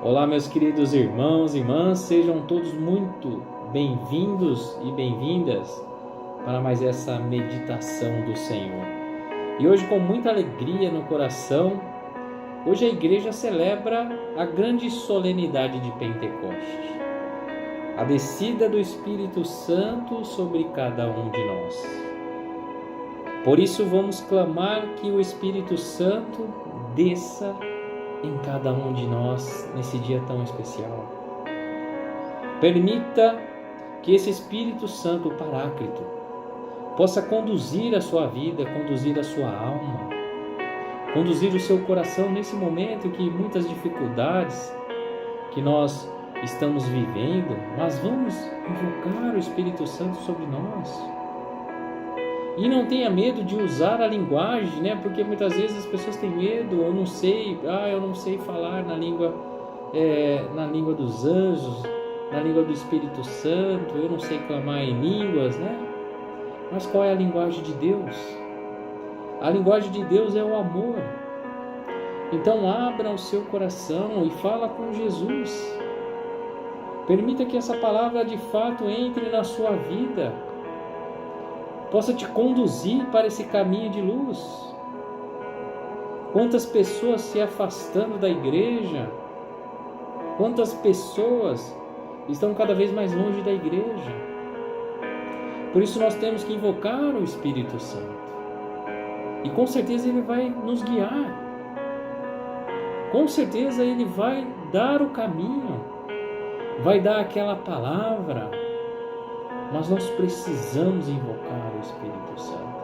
Olá, meus queridos irmãos e irmãs, sejam todos muito bem-vindos e bem-vindas para mais essa meditação do Senhor. E hoje, com muita alegria no coração, hoje a igreja celebra a grande solenidade de Pentecostes, a descida do Espírito Santo sobre cada um de nós. Por isso, vamos clamar que o Espírito Santo desça em cada um de nós nesse dia tão especial. Permita que esse Espírito Santo, o Paráclito, possa conduzir a sua vida, conduzir a sua alma, conduzir o seu coração nesse momento que muitas dificuldades que nós estamos vivendo, mas vamos invocar o Espírito Santo sobre nós. E não tenha medo de usar a linguagem, né? Porque muitas vezes as pessoas têm medo, eu não sei falar na língua dos anjos, na língua do Espírito Santo, eu não sei clamar em línguas, né? Mas qual é a linguagem de Deus? A linguagem de Deus é o amor. Então abra o seu coração e fala com Jesus. Permita que essa palavra de fato entre na sua vida, possa te conduzir para esse caminho de luz. Quantas pessoas se afastando da igreja, quantas pessoas estão cada vez mais longe da igreja. Por isso nós temos que invocar o Espírito Santo. E com certeza Ele vai nos guiar. Com certeza Ele vai dar o caminho, vai dar aquela palavra. Mas nós precisamos invocar o Espírito Santo.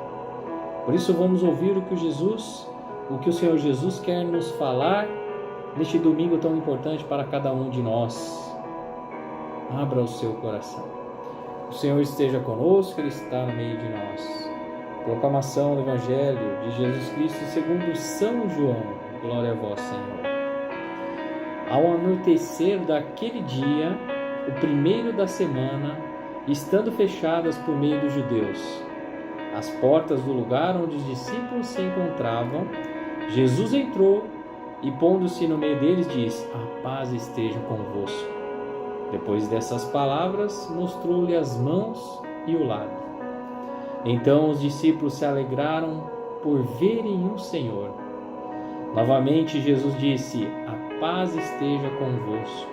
Por isso vamos ouvir o que o Senhor Jesus quer nos falar neste domingo tão importante para cada um de nós. Abra o seu coração. O Senhor esteja conosco, Ele está no meio de nós. Proclamação do Evangelho de Jesus Cristo segundo São João. Glória a vós, Senhor. Ao anoitecer daquele dia, o primeiro da semana, estando fechadas por meio dos judeus as portas do lugar onde os discípulos se encontravam, Jesus entrou e, pondo-se no meio deles, diz: a paz esteja convosco. Depois dessas palavras, mostrou-lhe as mãos e o lado. Então os discípulos se alegraram por verem o Senhor. Novamente Jesus disse: a paz esteja convosco.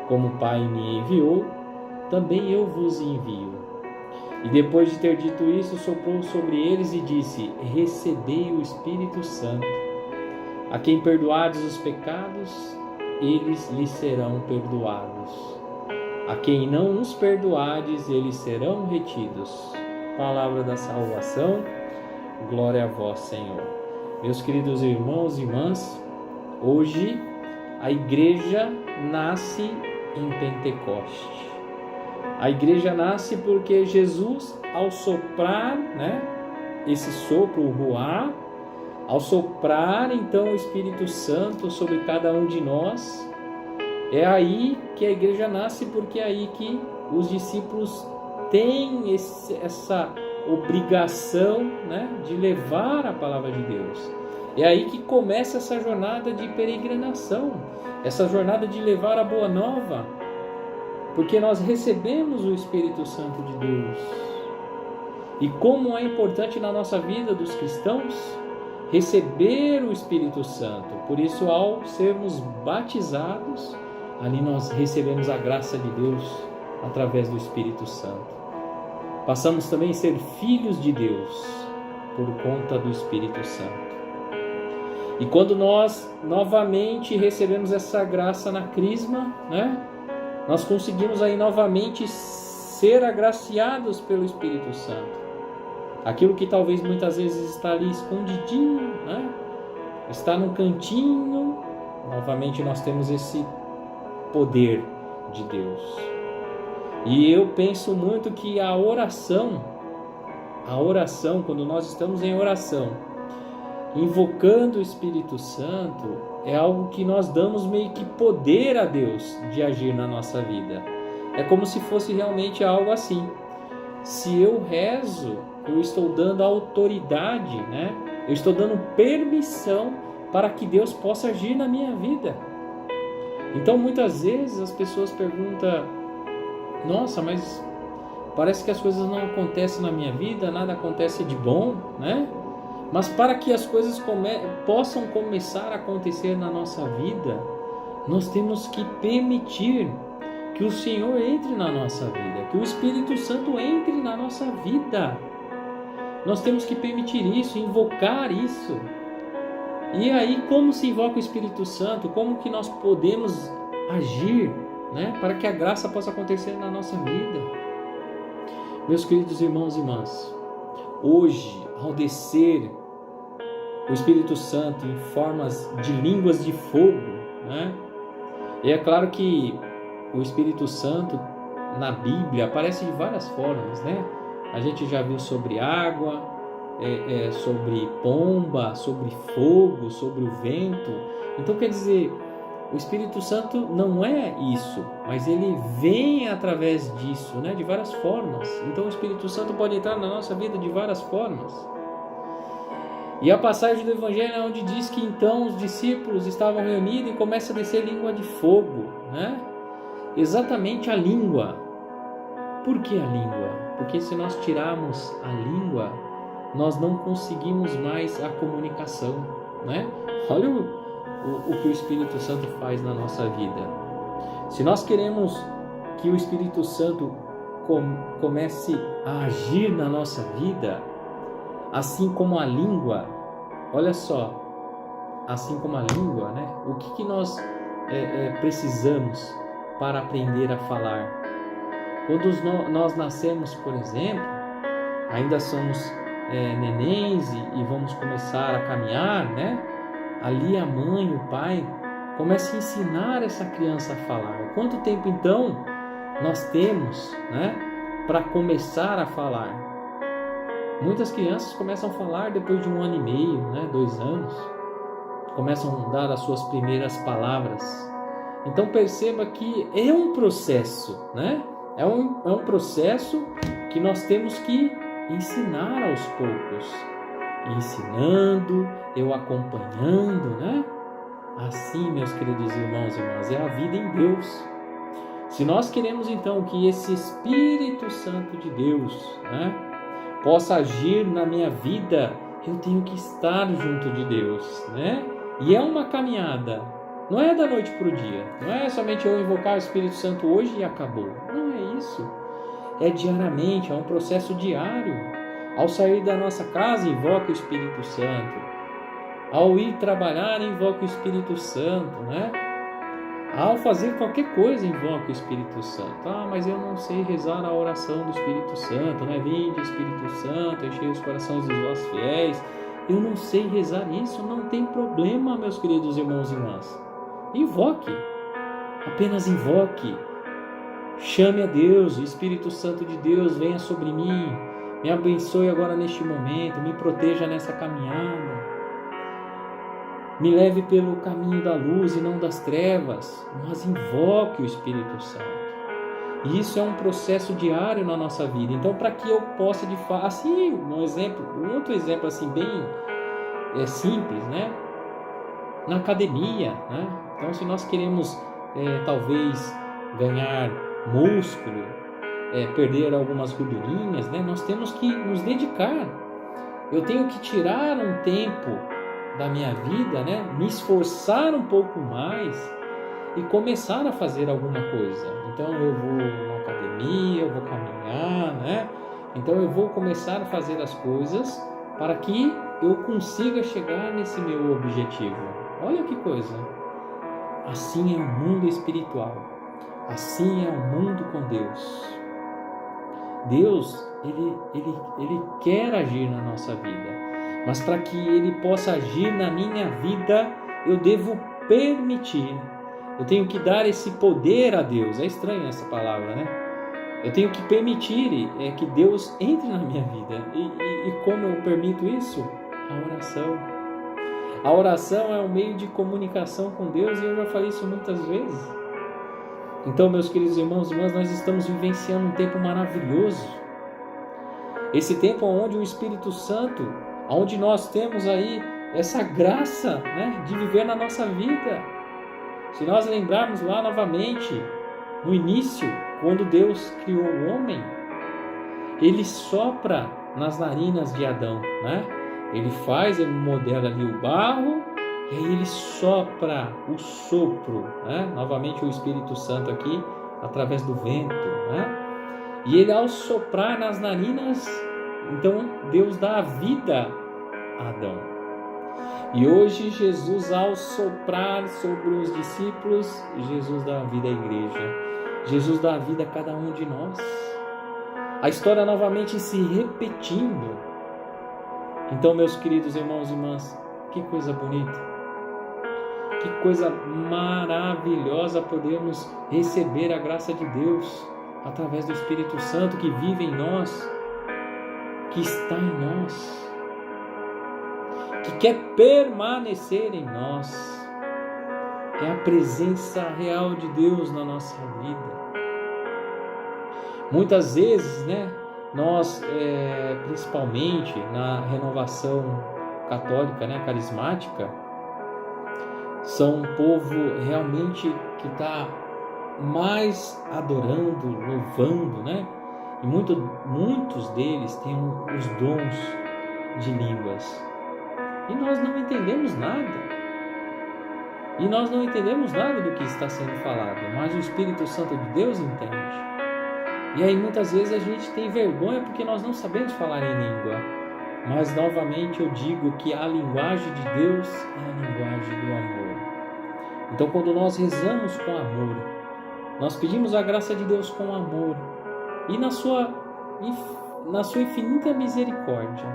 Como o Pai me enviou, também eu vos envio. E depois de ter dito isso, soprou sobre eles e disse: recebei o Espírito Santo. A quem perdoardes os pecados, eles lhes serão perdoados. A quem não os perdoardes, eles serão retidos. Palavra da salvação, glória a vós, Senhor. Meus queridos irmãos e irmãs, hoje a igreja nasce em Pentecostes. A igreja nasce porque Jesus, ao soprar, esse sopro, o ruá, ao soprar então o Espírito Santo sobre cada um de nós, é aí que a igreja nasce, porque é aí que os discípulos têm essa obrigação, de levar a palavra de Deus. É aí que começa essa jornada de peregrinação, essa jornada de levar a boa nova, porque nós recebemos o Espírito Santo de Deus. E como é importante na nossa vida dos cristãos receber o Espírito Santo. Por isso, ao sermos batizados, ali nós recebemos a graça de Deus através do Espírito Santo. Passamos também a ser filhos de Deus por conta do Espírito Santo. E quando nós novamente recebemos essa graça na crisma, nós conseguimos aí novamente ser agraciados pelo Espírito Santo. Aquilo que talvez muitas vezes está ali escondidinho, está no cantinho, novamente nós temos esse poder de Deus. E eu penso muito que a oração, quando nós estamos em oração, invocando o Espírito Santo, é algo que nós damos meio que poder a Deus de agir na nossa vida. É como se fosse realmente algo assim. Se eu rezo, eu estou dando autoridade, eu estou dando permissão para que Deus possa agir na minha vida. Então muitas vezes as pessoas perguntam: nossa, mas parece que as coisas não acontecem na minha vida, nada acontece de bom, né? Mas para que as coisas possam começar a acontecer na nossa vida, nós temos que permitir que o Senhor entre na nossa vida, que o Espírito Santo entre na nossa vida. Nós temos que permitir isso, invocar isso. E aí, como se invoca o Espírito Santo? Como que nós podemos agir, né, para que a graça possa acontecer na nossa vida? Meus queridos irmãos e irmãs, hoje, ao descer o Espírito Santo em formas de línguas de fogo, né? E é claro que o Espírito Santo na Bíblia aparece de várias formas, né? A gente já viu sobre água, sobre pomba, sobre fogo, sobre o vento. Então quer dizer, o Espírito Santo não é isso, mas ele vem através disso, né? De várias formas. Então o Espírito Santo pode entrar na nossa vida de várias formas. E a passagem do Evangelho é onde diz que então os discípulos estavam reunidos e começa a descer língua de fogo, né? Exatamente a língua. Por que a língua? Porque se nós tirarmos a língua, nós não conseguimos mais a comunicação, né? Olha o que o Espírito Santo faz na nossa vida. Se nós queremos que o Espírito Santo comece a agir na nossa vida, assim como a língua, olha só, assim como a língua, né? O que nós precisamos para aprender a falar? Quando nós nascemos, por exemplo, ainda somos nenéns e vamos começar a caminhar, né? Ali a mãe, o pai, começa a ensinar essa criança a falar. Quanto tempo então nós temos, né, para começar a falar? Muitas crianças começam a falar depois de 1 ano e meio, né, 2 anos. Começam a dar as suas primeiras palavras. Então perceba que é um processo, né? É um processo que nós temos que ensinar aos poucos. Ensinando, eu acompanhando, né? Assim, meus queridos irmãos e irmãs, é a vida em Deus. Se nós queremos então que esse Espírito Santo de Deus, né, possa agir na minha vida, eu tenho que estar junto de Deus, né? E é uma caminhada, não é da noite para o dia, não é somente eu invocar o Espírito Santo hoje e acabou. Não é isso. É diariamente, é um processo diário. Ao sair da nossa casa, invoca o Espírito Santo. Ao ir trabalhar, invoca o Espírito Santo, né? Ao fazer qualquer coisa, invoca o Espírito Santo. Ah, mas eu não sei rezar a oração do Espírito Santo, né? Vinde, Espírito Santo, enchei os corações dos vossos fiéis. Eu não sei rezar isso, não tem problema, meus queridos irmãos e irmãs. Invoque, apenas invoque. Chame a Deus, o Espírito Santo de Deus venha sobre mim. Me abençoe agora neste momento, me proteja nessa caminhada. Me leve pelo caminho da luz e não das trevas. Mas invoque o Espírito Santo. E isso é um processo diário na nossa vida. Então, para que eu possa de fato, assim, um outro exemplo assim bem simples, né? Na academia, né? Então, se nós queremos talvez ganhar músculo, perder algumas gordurinhas, né? Nós temos que nos dedicar. Eu tenho que tirar um tempo da minha vida, né? Me esforçar um pouco mais e começar a fazer alguma coisa. Então eu vou na academia, eu vou caminhar, né? Então eu vou começar a fazer as coisas para que eu consiga chegar nesse meu objetivo. Olha que coisa! Assim é o mundo espiritual. Assim é o mundo com Deus. Deus, ele quer agir na nossa vida, mas para que Ele possa agir na minha vida, eu devo permitir. Eu tenho que dar esse poder a Deus. É estranho essa palavra, né? Eu tenho que permitir que Deus entre na minha vida. E como eu permito isso? A oração. A oração é um meio de comunicação com Deus, e eu já falei isso muitas vezes. Então, meus queridos irmãos e irmãs, nós estamos vivenciando um tempo maravilhoso. Esse tempo onde o Espírito Santo, onde nós temos aí essa graça, né, de viver na nossa vida. Se nós lembrarmos lá novamente, no início, quando Deus criou o homem, Ele sopra nas narinas de Adão, né? Ele modela ali o barro, e aí Ele sopra o sopro, né? Novamente o Espírito Santo aqui, através do vento, né? E Ele, ao soprar nas narinas, então Deus dá a vida a Adão. E hoje Jesus, ao soprar sobre os discípulos, Jesus dá a vida à igreja. Jesus dá a vida a cada um de nós. A história novamente se repetindo. Então, meus queridos irmãos e irmãs, que coisa bonita. Que coisa maravilhosa podemos receber a graça de Deus através do Espírito Santo que vive em nós, que está em nós, que quer permanecer em nós. É a presença real de Deus na nossa vida. Muitas vezes, né, nós, principalmente na renovação católica, né, carismática, são um povo realmente que está mais adorando, louvando, né? E muitos deles têm os dons de línguas. E nós não entendemos nada. E nós não entendemos nada do que está sendo falado, mas o Espírito Santo de Deus entende. E aí muitas vezes a gente tem vergonha porque nós não sabemos falar em língua. Mas novamente eu digo que a linguagem de Deus é a linguagem do amor. Então quando nós rezamos com amor, nós pedimos a graça de Deus com amor e na sua infinita misericórdia,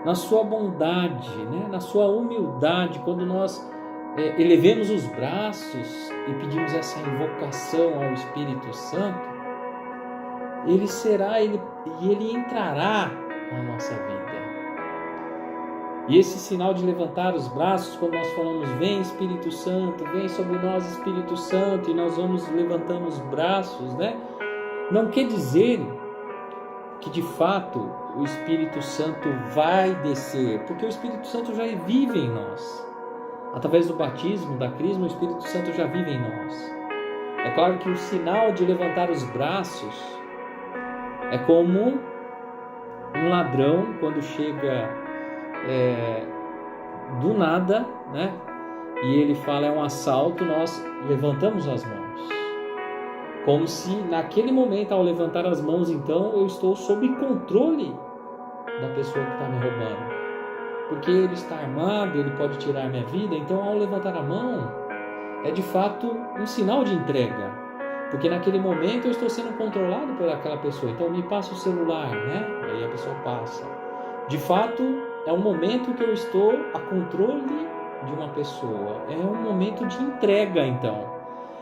na sua bondade, né? Na sua humildade, quando nós elevemos os braços e pedimos essa invocação ao Espírito Santo, ele entrará na nossa vida. E esse sinal de levantar os braços, quando nós falamos, vem Espírito Santo, vem sobre nós Espírito Santo, e nós vamos levantando os braços, né? Não quer dizer que de fato o Espírito Santo vai descer, porque o Espírito Santo já vive em nós. Através do batismo, da crisma, o Espírito Santo já vive em nós. É claro que o sinal de levantar os braços é como um ladrão quando chega do nada, né? E ele fala, é um assalto, nós levantamos as mãos. Como se naquele momento, ao levantar as mãos, então, eu estou sob controle da pessoa que está me roubando. Porque ele está armado, ele pode tirar minha vida. Então, ao levantar a mão, é de fato um sinal de entrega. Porque naquele momento eu estou sendo controlado por aquela pessoa. Então, me passa o celular, né? E aí a pessoa passa. De fato, é um momento que eu estou a controle de uma pessoa. É um momento de entrega, então.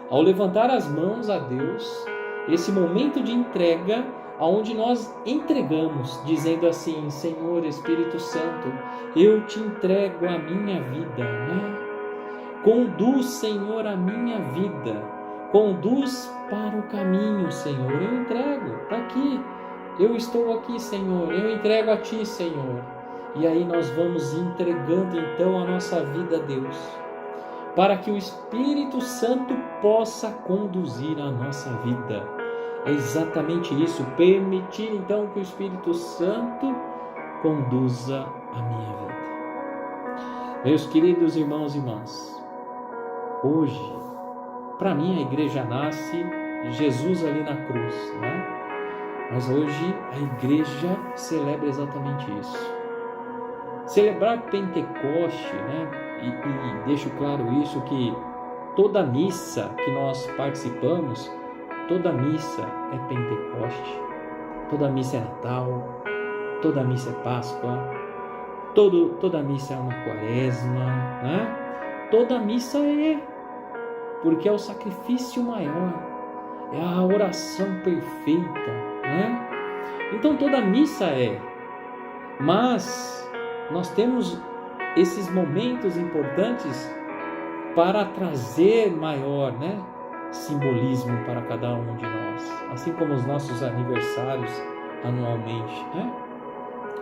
Ao levantar as mãos a Deus, esse momento de entrega, onde nós entregamos, dizendo assim, Senhor Espírito Santo, eu te entrego a minha vida, né? Conduz, Senhor, a minha vida, conduz para o caminho, Senhor, eu entrego, está aqui, eu estou aqui, Senhor, eu entrego a Ti, Senhor. E aí nós vamos entregando então a nossa vida a Deus, para que o Espírito Santo possa conduzir a nossa vida. É exatamente isso, permitir então que o Espírito Santo conduza a minha vida. Meus queridos irmãos e irmãs, hoje, para mim a igreja nasce Jesus ali na cruz, né? Mas hoje a igreja celebra exatamente isso. Celebrar Pentecoste, né? E deixo claro isso, que toda missa que nós participamos, toda missa é Pentecoste, toda missa é Natal, toda missa é Páscoa, toda missa é uma Quaresma, né? Toda missa porque é o sacrifício maior, é a oração perfeita, né? Então toda missa mas nós temos esses momentos importantes para trazer maior, né, simbolismo para cada um de nós, assim como os nossos aniversários anualmente, né?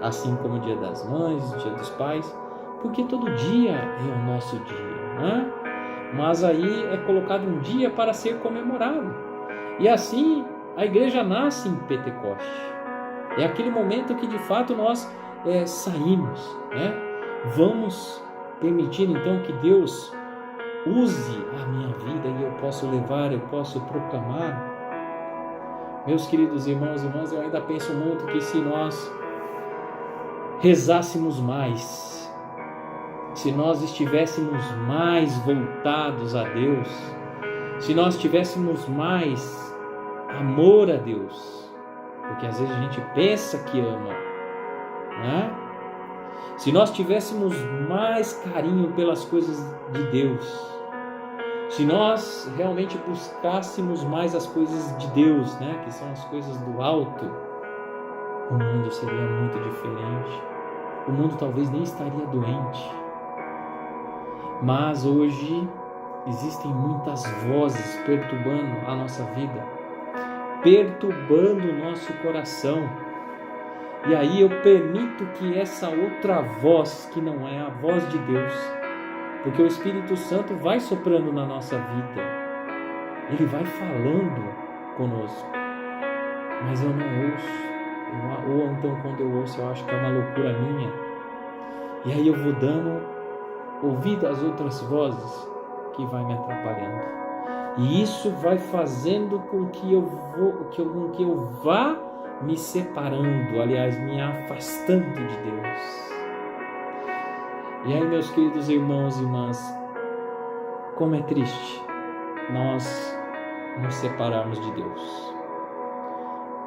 Assim como o Dia das Mães, o Dia dos Pais, porque todo dia é o nosso dia, né? mas aí é colocado um dia para ser comemorado. E assim a igreja nasce em Pentecoste. É aquele momento que de fato nós saímos, né? Vamos permitir então que Deus use a minha vida e eu posso levar, eu posso proclamar. Meus queridos irmãos e irmãs, eu ainda penso muito que se nós rezássemos mais, se nós estivéssemos mais voltados a Deus, se nós tivéssemos mais amor a Deus, porque às vezes a gente pensa que ama, né? Se nós tivéssemos mais carinho pelas coisas de Deus, se nós realmente buscássemos mais as coisas de Deus, né, que são as coisas do alto, o mundo seria muito diferente. O mundo talvez nem estaria doente. Mas hoje existem muitas vozes perturbando a nossa vida, perturbando o nosso coração. E aí eu permito que essa outra voz, que não é a voz de Deus, porque o Espírito Santo vai soprando na nossa vida, ele vai falando conosco, mas eu não ouço, ou então quando eu ouço eu acho que é uma loucura minha, e aí eu vou dando ouvido às outras vozes que vai me atrapalhando, e isso vai fazendo com que eu vá me separando, aliás, me afastando de Deus. E aí, meus queridos irmãos e irmãs, como é triste nós nos separarmos de Deus.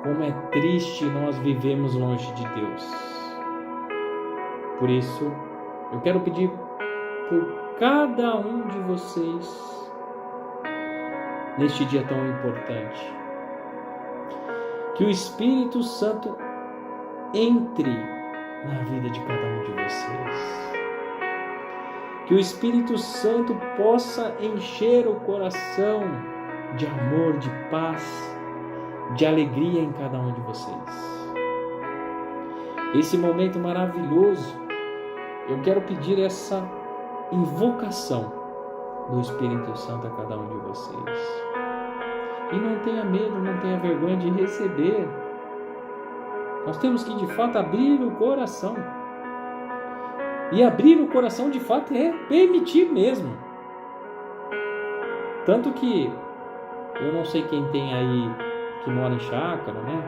Como é triste nós vivemos longe de Deus. Por isso, eu quero pedir por cada um de vocês, neste dia tão importante, que o Espírito Santo entre na vida de cada um de vocês. Que o Espírito Santo possa encher o coração de amor, de paz, de alegria em cada um de vocês. Esse momento maravilhoso, eu quero pedir essa invocação do Espírito Santo a cada um de vocês. E não tenha medo, não tenha vergonha de receber. Nós temos que de fato abrir o coração. E abrir o coração de fato é permitir mesmo. Tanto que eu não sei quem tem aí que mora em chácara, né?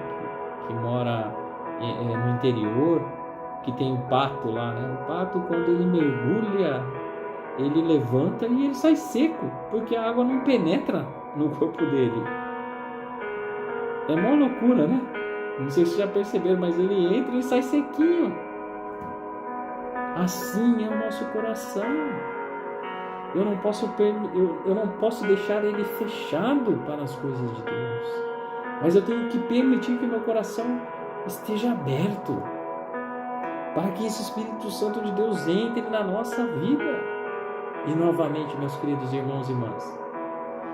Que mora no interior, que tem o pato lá, né? O pato, quando ele mergulha, ele levanta e ele sai seco, porque a água não penetra no corpo dele. É uma loucura, né? Não sei se vocês já perceberam, mas ele entra e sai sequinho. Assim é o nosso coração. Eu não posso deixar ele fechado para as coisas de Deus, mas eu tenho que permitir que meu coração esteja aberto para que esse Espírito Santo de Deus entre na nossa vida. E novamente, meus queridos irmãos e irmãs,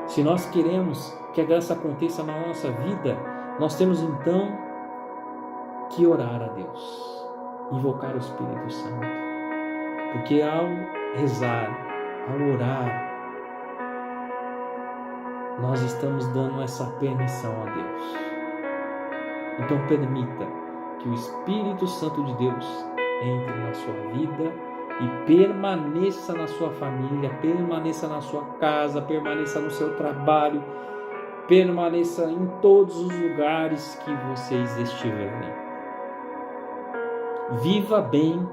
se nós queremos que a graça aconteça na nossa vida, nós temos então que orar a Deus, invocar o Espírito Santo. Porque ao rezar, ao orar, nós estamos dando essa permissão a Deus. Então permita que o Espírito Santo de Deus entre na sua vida e permaneça na sua família, permaneça na sua casa, permaneça no seu trabalho, permaneça em todos os lugares que vocês estiverem. Viva bem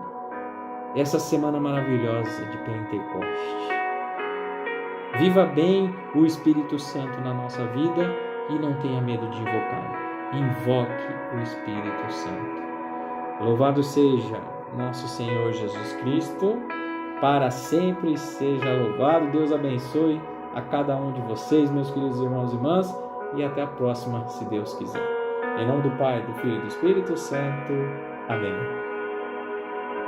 essa semana maravilhosa de Pentecoste. Viva bem o Espírito Santo na nossa vida e não tenha medo de invocar. Invoque o Espírito Santo. Louvado seja nosso Senhor Jesus Cristo, para sempre seja louvado. Deus abençoe a cada um de vocês, meus queridos irmãos e irmãs, e até a próxima, se Deus quiser. Em nome do Pai, do Filho e do Espírito Santo. Amém.